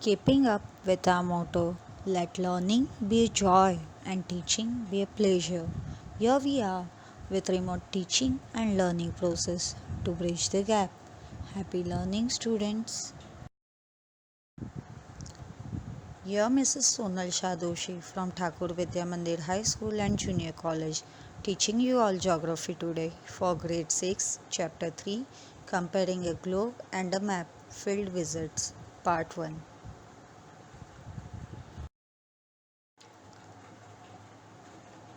Keeping up with our motto, let learning be a joy and teaching be a pleasure. Here we are with remote teaching and learning process to bridge the gap. Happy learning, students. Here Mrs. Sonal Shah Doshi from Thakur Vidya Mandir High School and Junior College teaching you all geography today for grade 6 chapter 3 comparing a globe and a map field visits part 1.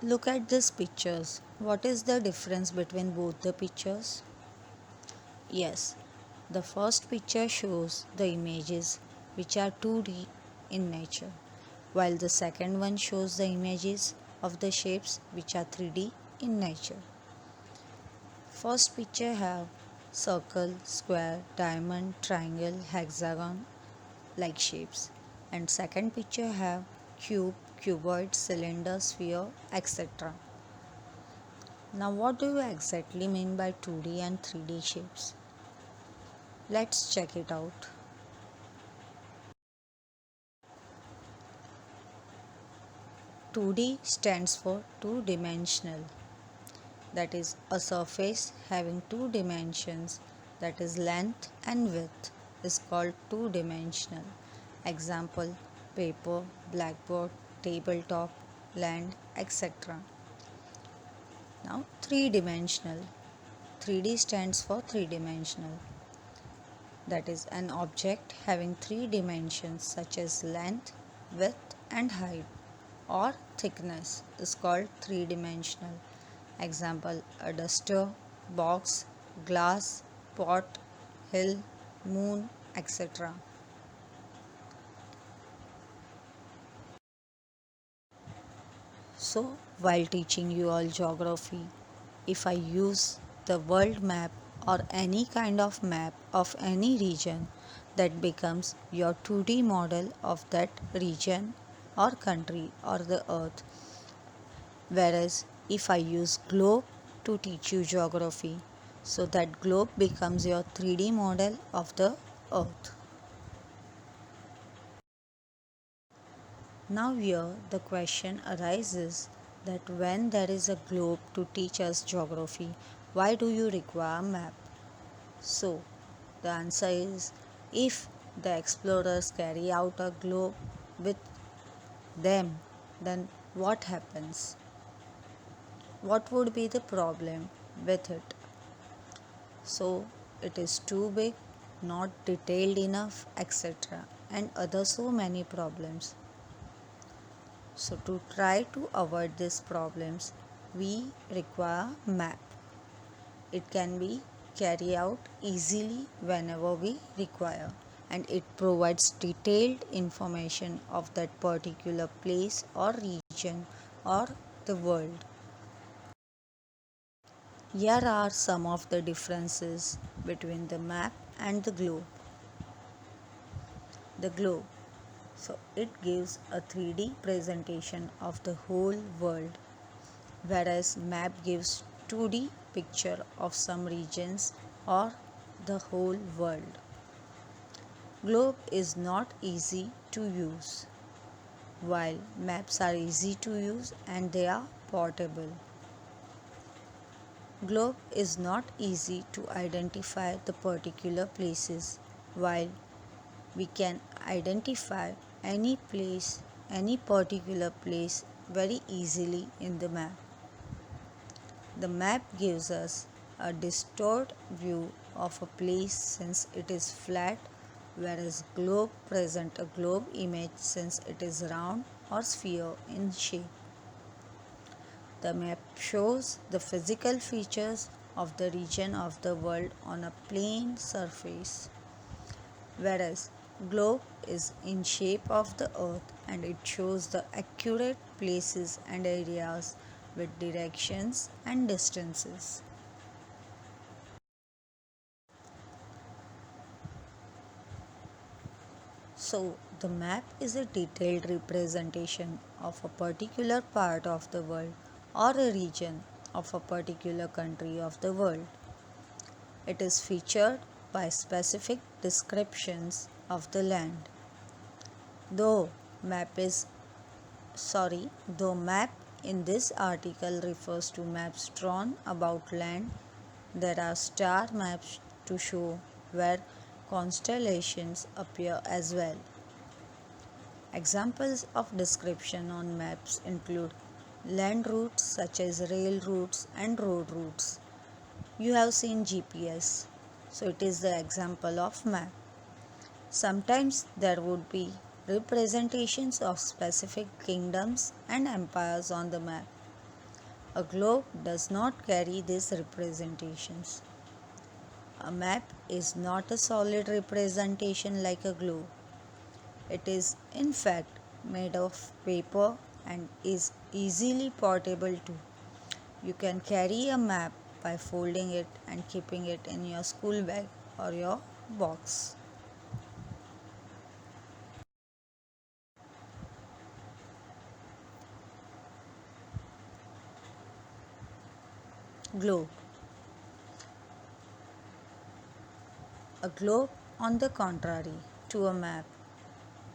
Look at these pictures. What is the difference between both the pictures? Yes, the first picture shows the images which are 2D in nature, while the second one shows the images of the shapes which are 3D in nature. First picture have circle, square, diamond, triangle, hexagon like shapes, and second picture have cube, cuboid, cylinder, sphere, etc. Now, what do you exactly mean by 2D and 3D shapes? Let's check it out. 2D stands for two dimensional, that is, a surface having two dimensions, that is, length and width, is called two dimensional. Example paper, blackboard, tabletop, land, etc. Now, three dimensional. 3D stands for three dimensional, that is an object having three dimensions such as length, width and height or thickness is called three-dimensional. Example a duster, box, glass, pot, hill, moon, etc. So while teaching you all geography, if I use the world map or any kind of map of any region, that becomes your 2D model of that region or country or the earth. Whereas if I use globe to teach you geography, so that globe becomes your 3D model of the earth. Now here the question arises that when there is a globe to teach us geography, why do you require a map? So the answer is, if the explorers carry out a globe with them, then what happens? What would be the problem with it? So it is too big, not detailed enough, etc. and other so many problems. So to try to avoid these problems, we require map. It can be carried out easily whenever we require, and it provides detailed information of that particular place or region or the world. Here are some of the differences between the map and the globe. The globe. So it gives a 3D presentation of the whole world, whereas map gives 2D picture of some regions or the whole world. Globe is not easy to use, while maps are easy to use and they are portable. Globe is not easy to identify the particular places, while we can identify any place, any particular place very easily in the map. The map gives us a distorted view of a place since it is flat, whereas globe presents a globe image since it is round or sphere in shape. The map shows the physical features of the region of the world on a plane surface, whereas globe is in shape of the earth and it shows the accurate places and areas with directions and distances. So the map is a detailed representation of a particular part of the world or a region of a particular country of the world. It is featured by specific descriptions of the land. Though map is though map in this article refers to maps drawn about land, there are star maps to show where constellations appear as well. Examples of description on maps include land routes such as rail routes and road routes. You have seen GPS, so it is the example of map. Sometimes there would be representations of specific kingdoms and empires on the map. A globe does not carry these representations. A map is not a solid representation like a globe. It is, in fact, made of paper and is easily portable too. You can carry a map by folding it and keeping it in your school bag or your box. Globe. A globe, on the contrary to a map,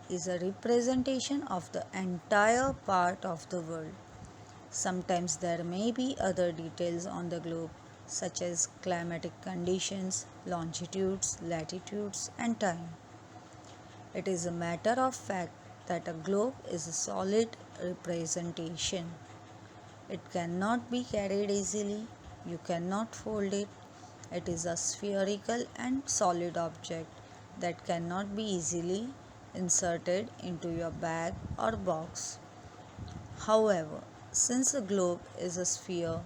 is a representation of the entire part of the world. Sometimes there may be other details on the globe, such as climatic conditions, longitudes, latitudes, and time. It is a matter of fact that a globe is a solid representation. It cannot be carried easily, you cannot fold it. It is a spherical and solid object that cannot be easily inserted into your bag or box. However, since a globe is a sphere,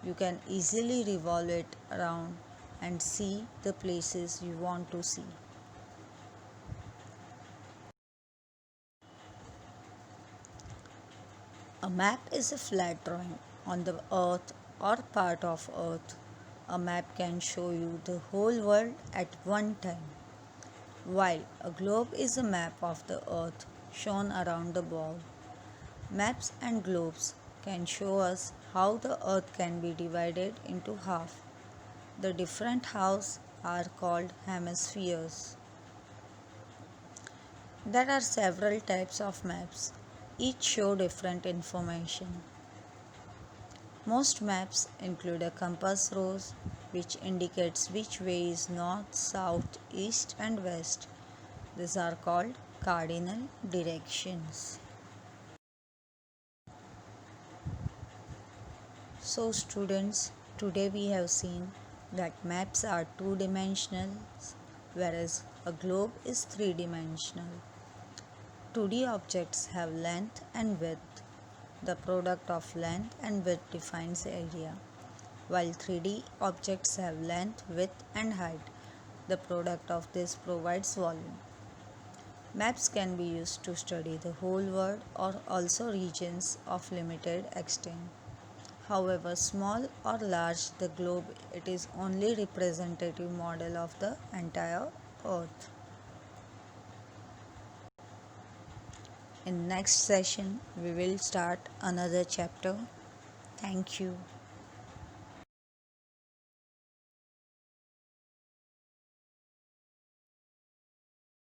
you can easily revolve it around and see the places you want to see. A map is a flat drawing on the earth or part of earth. A map can show you the whole world at one time, while a globe is a map of the earth shown around the ball. Maps and globes can show us how the earth can be divided into half. The different halves are called hemispheres. There are several types of maps, each show different information. Most maps include a compass rose, which indicates which way is north, south, east, and west. These are called cardinal directions. So, students, today we have seen that maps are two dimensional, whereas a globe is three dimensional. 2D objects have length and width. The product of length and width defines area, while 3D objects have length, width, and height. The product of this provides volume. Maps can be used to study the whole world or also regions of limited extent. However small or large the globe, it is only representative model of the entire earth. In next session we will start another chapter. Thank you.